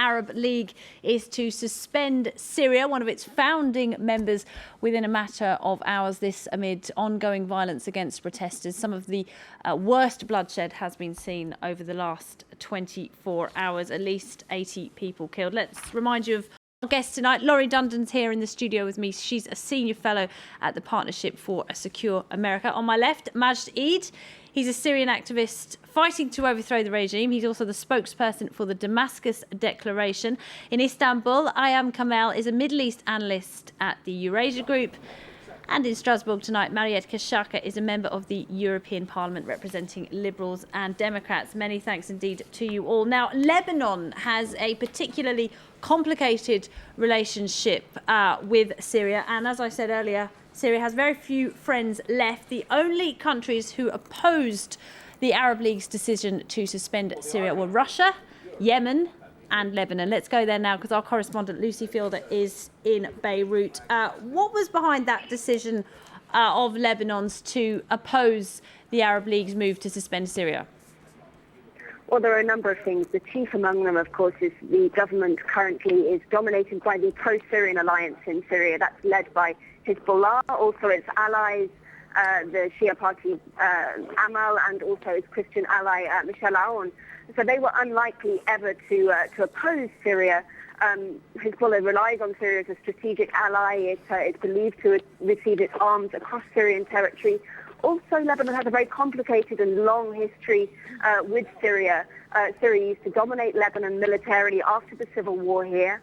Arab League is to suspend Syria, one of its founding members, within a matter of hours. This amid ongoing violence against protesters. Some of the worst bloodshed has been seen over the last 24 hours. At least 80 people killed. Let's remind you of our guest tonight. Laurie Dundon's here in the studio with me. She's a senior fellow at the Partnership for a Secure America. On my left, Majd Eid. He's a Syrian activist fighting to overthrow the regime. He's also the spokesperson for the Damascus Declaration. In Istanbul, Ayam Kamel is a Middle East analyst at the Eurasia Group. And in Strasbourg tonight, Mariette Kashaka is a member of the European Parliament representing Liberals and Democrats. Many thanks indeed to you all. Now, Lebanon has a particularly complicated relationship with Syria. And as I said earlier, Syria has very few friends left. The only countries who opposed the Arab League's decision to suspend Syria were Russia, Yemen, and Lebanon. Let's go there now because our correspondent Lucy Fielder is in Beirut. What was behind that decision of Lebanon's to oppose the Arab League's move to suspend Syria? Well, there are a number of things. The chief among them, of course, is the government currently is dominated by the pro-Syrian alliance in Syria. That's led by Hezbollah, also its allies, the Shia party Amal, and also its Christian ally Michel Aoun. So they were unlikely ever to oppose Syria. Hezbollah relies on Syria as a strategic ally. It's believed to receive its arms across Syrian territory. Also, Lebanon has a very complicated and long history with Syria. Syria used to dominate Lebanon militarily after the civil war here.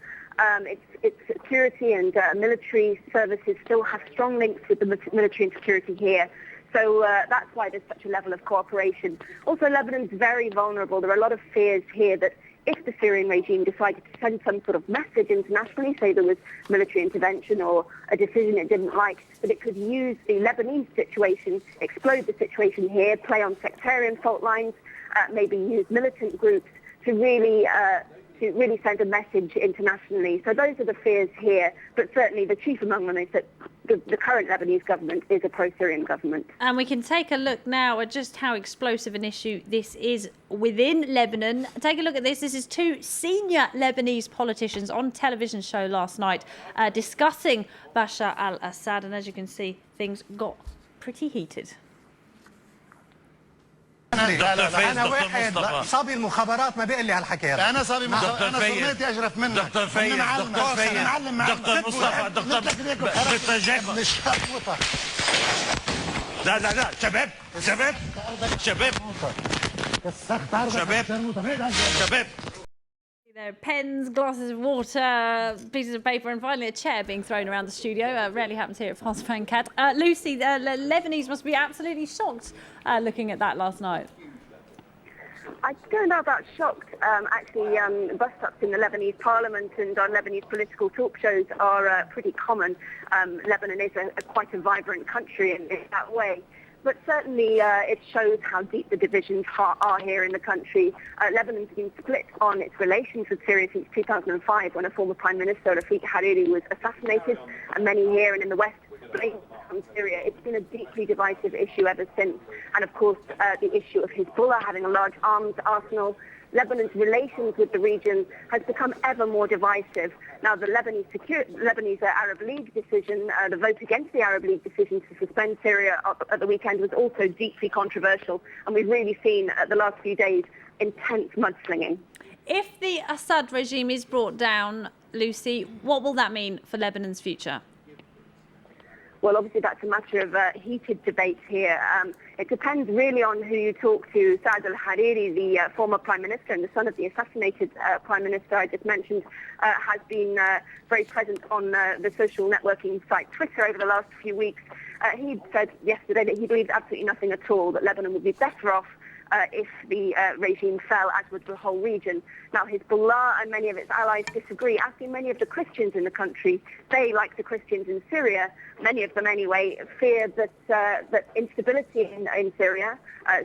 Its security and military services still have strong links with the military and security here. So that's why there's such a level of cooperation. Also, Lebanon's very vulnerable. There are a lot of fears here that if the Syrian regime decided to send some sort of message internationally, say there was military intervention or a decision it didn't like, that it could use the Lebanese situation, explode the situation here, play on sectarian fault lines, maybe use militant groups to really send a message internationally. So those are the fears here. But certainly the chief among them is that the current Lebanese government is a pro-Syrian government. And we can take a look now at just how explosive an issue this is within Lebanon. Take a look at this. This is two senior Lebanese politicians on a television show last night discussing Bashar al-Assad. And as you can see, things got pretty heated. انا واحد صبي المخابرات ما بيقول لي هالحكي هذا. انا صبي مخابرات، انا صرمتي اجرف منك. دكتور فايز، دكتور مصطفى، دكتور مش لا شباب شباب شباب شباب. There are pens, glasses of water, pieces of paper, and finally a chair being thrown around the studio. Rarely happens here at François Picard. Lucy, the Lebanese must be absolutely shocked looking at that last night. I don't know about shocked. Actually, bust-ups in the Lebanese parliament and on Lebanese political talk shows are pretty common. Lebanon is quite a vibrant country in that way. But certainly it shows how deep the divisions are here in the country. Lebanon's been split on its relations with Syria since 2005 when a former Prime Minister, Rafik Hariri, was assassinated, and many here and in the West blame on Syria. It's been a deeply divisive issue ever since. And of course, the issue of Hezbollah having a large arms arsenal. Lebanon's relations with the region has become ever more divisive. Now, the Lebanese Arab League decision, the vote against the Arab League decision to suspend Syria at the weekend was also deeply controversial. And we've really seen the last few days intense mudslinging. If the Assad regime is brought down, Lucy, what will that mean for Lebanon's future? Well, obviously, that's a matter of heated debate here. It depends really on who you talk to. Saad al-Hariri, the former Prime Minister and the son of the assassinated Prime Minister I just mentioned, has been very present on the social networking site Twitter over the last few weeks. He said yesterday that he believes absolutely nothing at all, that Lebanon would be better off if the regime fell, as would the whole region. Now, Hezbollah and many of its allies disagree, as do many of the Christians in the country. They, like the Christians in Syria, many of them anyway, fear that instability in Syria,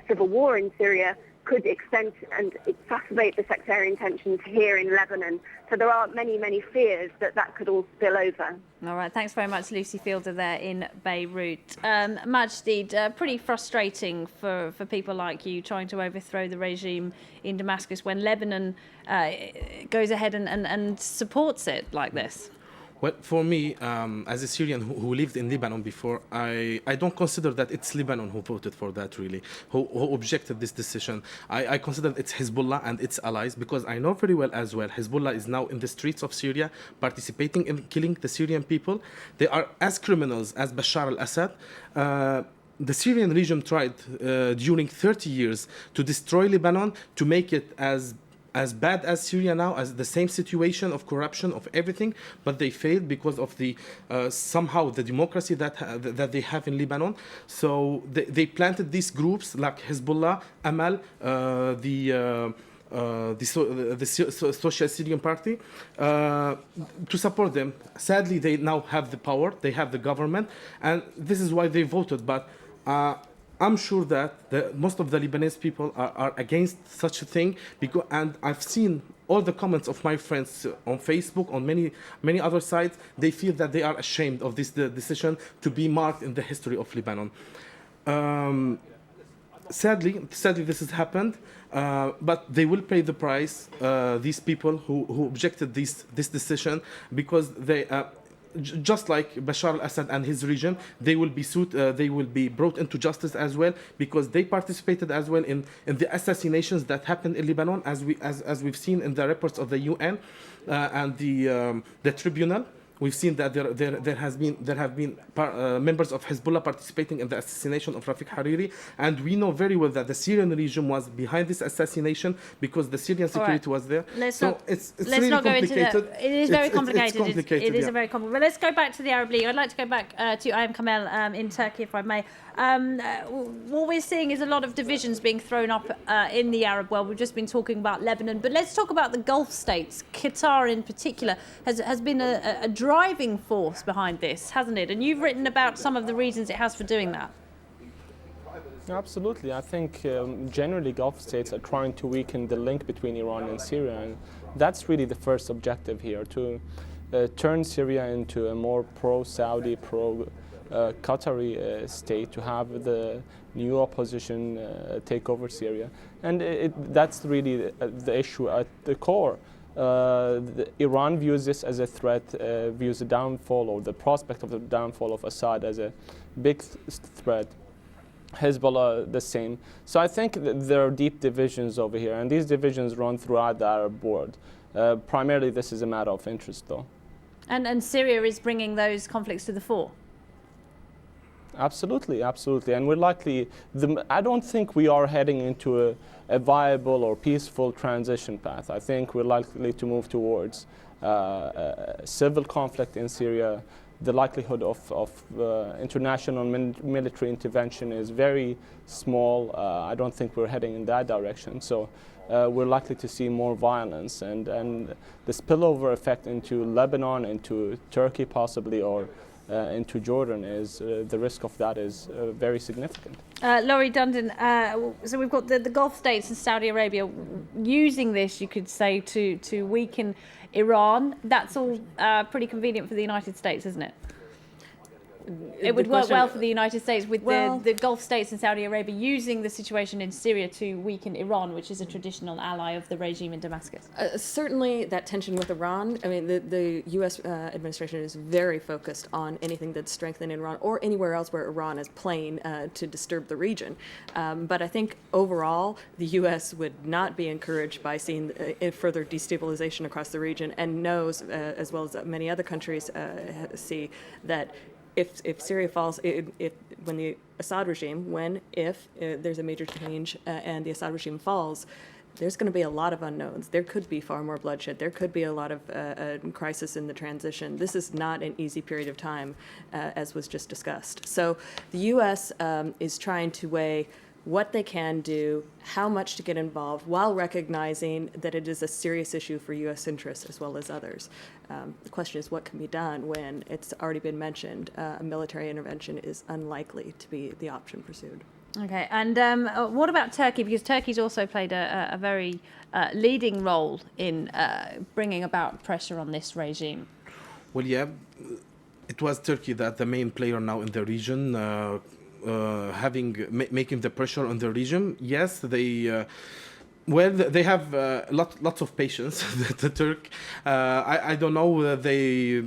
civil war in Syria, could extend and exacerbate the sectarian tensions here in Lebanon. So there are many, many fears that that could all spill over. All right, thanks very much, Lucy Fielder there in Beirut. Majdeed, pretty frustrating for people like you trying to overthrow the regime in Damascus when Lebanon goes ahead and supports it like this. Well, for me, as a Syrian who lived in Lebanon before, I don't consider that it's Lebanon who voted for that, really, who objected this decision. I consider it's Hezbollah and its allies, because I know very well as well, Hezbollah is now in the streets of Syria, participating in killing the Syrian people. They are as criminals as Bashar al-Assad. The Syrian regime tried during 30 years to destroy Lebanon, to make it as bad as Syria now, as the same situation of corruption, of everything, but they failed because of the somehow the democracy that they have in Lebanon. So they planted these groups like Hezbollah, Amal, the Social Syrian Party, to support them. Sadly, they now have the power, they have the government, and this is why they voted. But I'm sure that most of the Lebanese people are against such a thing, and I've seen all the comments of my friends on Facebook, on many other sites. They feel that they are ashamed of this decision to be marked in the history of Lebanon. Sadly, this has happened, but they will pay the price. These people who objected this decision, because they. Just like Bashar al-Assad and his regime, they will be sued. They will be brought into justice as well, because they participated as well in the assassinations that happened in Lebanon, as we've seen in the reports of the UN and the tribunal. We've seen that there have been members of Hezbollah participating in the assassination of Rafiq Hariri, and we know very well that the Syrian regime was behind this assassination because the Syrian security was there. Let's not really go into that. It is very complicated. It's complicated. It is a very complicated. But let's go back to the Arab League. I'd like to go back to Ayam Kamel in Turkey, if I may. What we're seeing is a lot of divisions being thrown up in the Arab world. We've just been talking about Lebanon, but let's talk about the Gulf states. Qatar in particular has been a driving force behind this, hasn't it? And you've written about some of the reasons it has for doing that. Absolutely. I think generally Gulf states are trying to weaken the link between Iran and Syria, and that's really the first objective here, to turn Syria into a more pro-Saudi, Qatari state, to have the new opposition take over Syria. And that's really the issue at the core. Iran views this as a threat, views the downfall or the prospect of the downfall of Assad as a big threat. Hezbollah the same. So I think that there are deep divisions over here, and these divisions run throughout the Arab world. Primarily this is a matter of interest, though. And Syria is bringing those conflicts to the fore. Absolutely, absolutely. And we're likely, I don't think we are heading into a viable or peaceful transition path. I think we're likely to move towards civil conflict in Syria. The likelihood of international military intervention is very small. I don't think we're heading in that direction. So we're likely to see more violence, and the spillover effect into Lebanon, into Turkey possibly, or into Jordan, is the risk of that is very significant. Laurie Dundon, so we've got the Gulf states and Saudi Arabia using this, you could say, to weaken Iran. That's all pretty convenient for the United States, isn't it? It would work well for the United States with the Gulf states and Saudi Arabia using the situation in Syria to weaken Iran, which is a traditional ally of the regime in Damascus. Certainly that tension with Iran, I mean, the U.S. administration is very focused on anything that's strengthening Iran or anywhere else where Iran is playing to disturb the region. But I think overall the U.S. would not be encouraged by seeing further destabilization across the region, and knows, as well as many other countries see, that if Syria falls, when the Assad regime, if there's a major change and the Assad regime falls, there's going to be a lot of unknowns. There could be far more bloodshed. There could be a lot of crisis in the transition. This is not an easy period of time, as was just discussed. So the U.S. Is trying to weigh what they can do, how much to get involved, while recognizing that it is a serious issue for U.S. interests as well as others. The question is what can be done when it's already been mentioned a military intervention is unlikely to be the option pursued. Okay, and what about Turkey? Because Turkey's also played a very leading role in bringing about pressure on this regime. Well, yeah, it was Turkey that the main player now in the region, making the pressure on the region. Yes, they. Well, they have lots of patience. The Turk, I don't know. They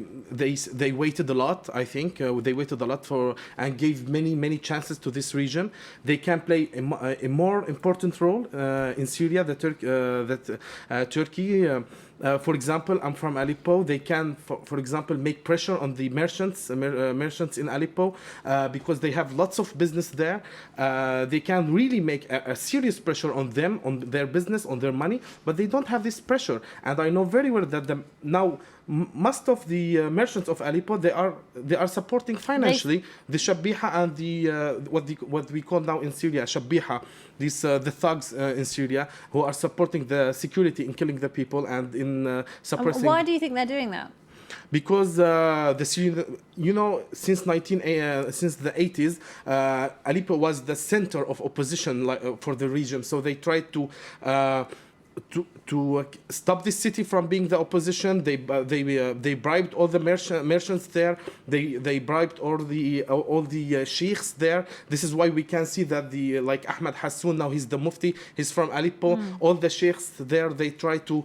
waited a lot. I think they waited a lot and gave many chances to this region. They can play a more important role in Syria. Turkey. For example, I'm from Aleppo. They can, for example, make pressure on the merchants in Aleppo because they have lots of business there. They can really make a serious pressure on them, on their business, on their money, but they don't have this pressure. And I know very well that now most of the merchants of Aleppo, they are supporting financially the Shabiha and the what we call now in Syria Shabiha, the thugs in Syria who are supporting the security in killing the people and in suppressing. Why do you think they're doing that? Because the Syrian, since the 80s, Aleppo was the center of opposition for the region. So they tried to stop this city from being the opposition. They bribed all the merchants there. They bribed all the sheikhs there. This is why we can see that like Ahmed Hassoun, now he's the mufti. He's from Aleppo. All the sheikhs there, they try to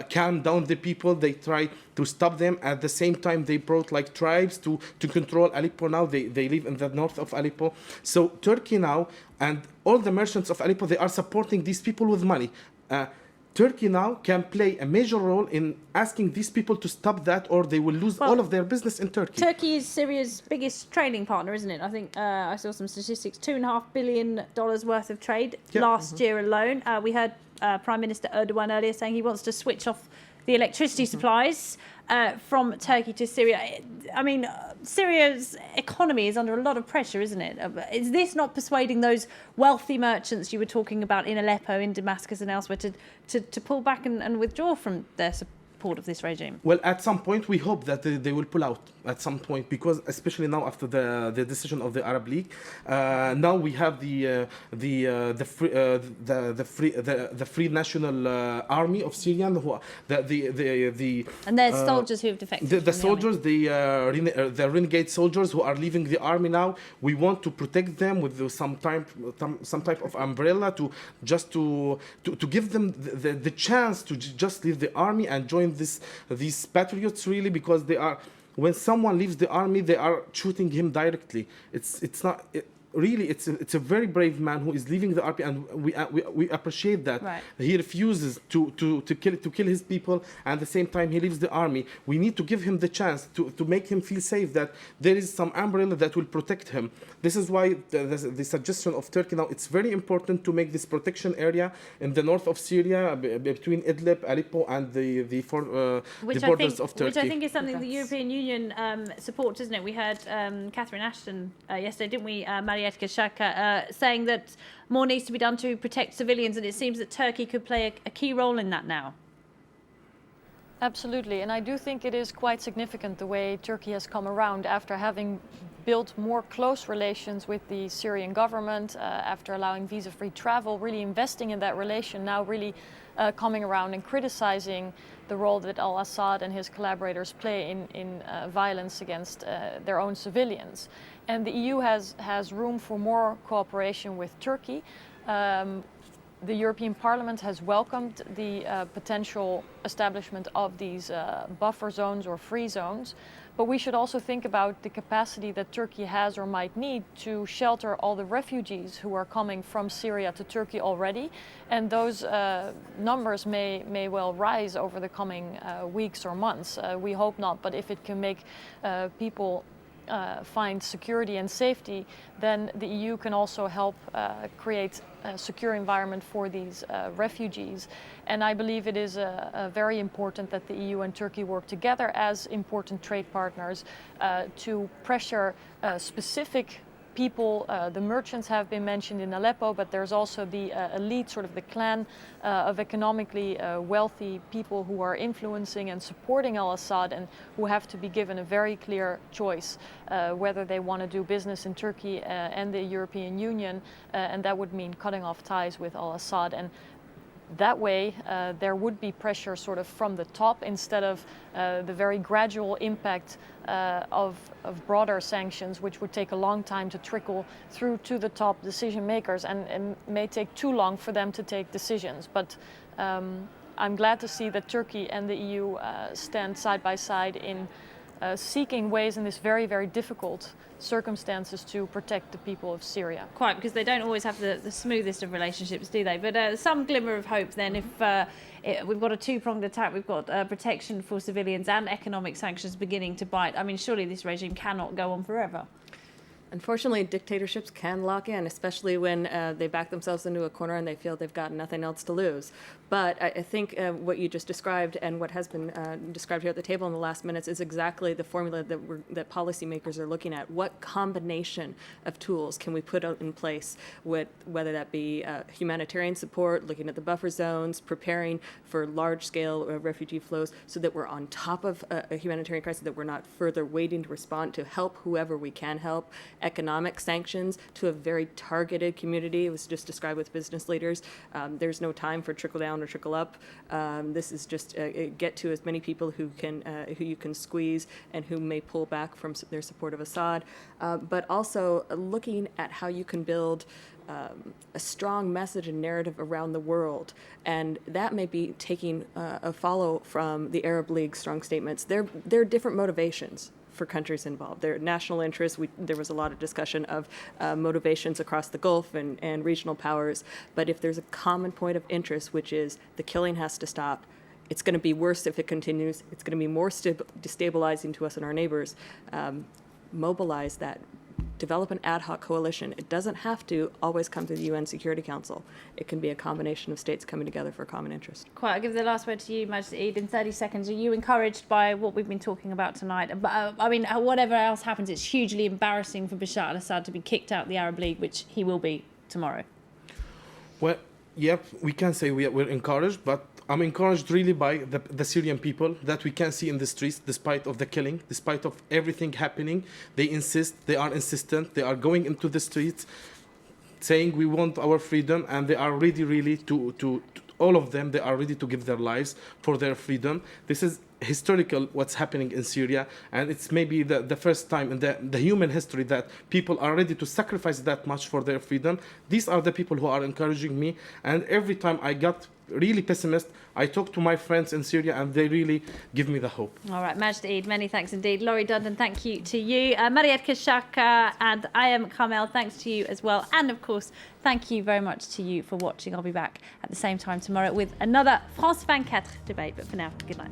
calm down the people. They try to stop them. At the same time, they brought like tribes to control Aleppo. Now they live in the north of Aleppo. So Turkey now and all the merchants of Aleppo, they are supporting these people with money. Turkey now can play a major role in asking these people to stop that, or they will lose all of their business in Turkey. Turkey is Syria's biggest trading partner, isn't it? I think I saw some statistics, $2.5 billion worth of trade last year alone. We heard Prime Minister Erdogan earlier saying he wants to switch off the electricity supplies from Turkey to Syria. I mean, Syria's economy is under a lot of pressure, isn't it? Is this not persuading those wealthy merchants you were talking about in Aleppo, in Damascus and elsewhere to pull back and withdraw from their support of this regime? Well, at some point, we hope that they will pull out at some point, because especially now after the decision of the Arab League, now we have the Free National Army of Syria, who and there's soldiers who have defected. The soldiers, the renegade soldiers who are leaving the army now. We want to protect them with some type of umbrella to give them the chance to just leave the army and join these patriots, really, because they are. When someone leaves the army, they are shooting him directly. It's not. Really, it's a very brave man who is leaving the army, and we appreciate that. Right. He refuses to kill his people, and at the same time he leaves the army. We need to give him the chance to make him feel safe, that there is some umbrella that will protect him. This is why the suggestion of Turkey now, it's very important to make this protection area in the north of Syria between Idlib, Aleppo, and the borders of Turkey. Which I think is something the European Union supports, isn't it? We heard Catherine Ashton yesterday, didn't we, Mariette Shaka, saying that more needs to be done to protect civilians, and it seems that Turkey could play a key role in that now. Absolutely, and I do think it is quite significant the way Turkey has come around after having built more close relations with the Syrian government, after allowing visa-free travel, really investing in that relation, now really coming around and criticizing the role that al-Assad and his collaborators play in violence against their own civilians. And the EU has room for more cooperation with Turkey. The European Parliament has welcomed the potential establishment of these buffer zones or free zones, but we should also think about the capacity that Turkey has or might need to shelter all the refugees who are coming from Syria to Turkey already, and those numbers may well rise over the coming weeks or months. We hope not, but if it can make people find security and safety, then the EU can also help create a secure environment for these refugees. And I believe it is very important that the EU and Turkey work together as important trade partners to pressure specific people, the merchants have been mentioned in Aleppo, but there's also the elite, sort of the clan of economically wealthy people who are influencing and supporting al-Assad and who have to be given a very clear choice whether they want to do business in Turkey and the European Union, and that would mean cutting off ties with al-Assad. And that way, there would be pressure sort of from the top instead of the very gradual impact of broader sanctions, which would take a long time to trickle through to the top decision makers and may take too long for them to take decisions. But I'm glad to see that Turkey and the EU stand side by side in seeking ways in this very, very difficult circumstances to protect the people of Syria. Quite, because they don't always have the smoothest of relationships, do they? But some glimmer of hope then if we've got a two-pronged attack, we've got protection for civilians and economic sanctions beginning to bite. I mean, surely this regime cannot go on forever. Unfortunately, dictatorships can lock in, especially when they back themselves into a corner and they feel they've got nothing else to lose. But I think what you just described and what has been described here at the table in the last minutes is exactly the formula that policymakers are looking at. What combination of tools can we put in place, whether that be humanitarian support, looking at the buffer zones, preparing for large-scale refugee flows so that we're on top of a humanitarian crisis, that we're not further waiting to respond, to help whoever we can help. Economic sanctions to a very targeted community. It was just described with business leaders. There's no time for trickle down or trickle up. This is just get to as many people who you can squeeze and who may pull back from their support of Assad, but also looking at how you can build a strong message and narrative around the world. And that may be taking a follow from the Arab League strong statements. There are different motivations for countries involved. Their national interests, there was a lot of discussion of motivations across the Gulf and regional powers, but if there's a common point of interest, which is the killing has to stop, it's going to be worse if it continues, it's going to be more destabilizing to us and our neighbors, mobilize that. Develop an ad hoc coalition. It doesn't have to always come to the UN Security Council. It can be a combination of states coming together for a common interest. Quite. I'll give the last word to you, Majd Eid, in 30 seconds. Are you encouraged by what we've been talking about tonight? I mean, whatever else happens, it's hugely embarrassing for Bashar al-Assad to be kicked out of the Arab League, which he will be tomorrow. Well, yeah, we can say we're encouraged, but I'm encouraged really by the Syrian people that we can see in the streets, despite of the killing, despite of everything happening. They insist, they are insistent, they are going into the streets saying we want our freedom, and they are ready really to all of them, they are ready to give their lives for their freedom. This is historical what's happening in Syria, and it's maybe the first time in the human history that people are ready to sacrifice that much for their freedom. These are the people who are encouraging me, and every time I got really pessimist, I talk to my friends in Syria and they really give me the hope. All right, Majd Eid, many thanks indeed. Laurie Dundon, thank you to you. Mariette Kashaka and I am Carmel, thanks to you as well. And of course, thank you very much to you for watching. I'll be back at the same time tomorrow with another France 24 debate. But for now, good night.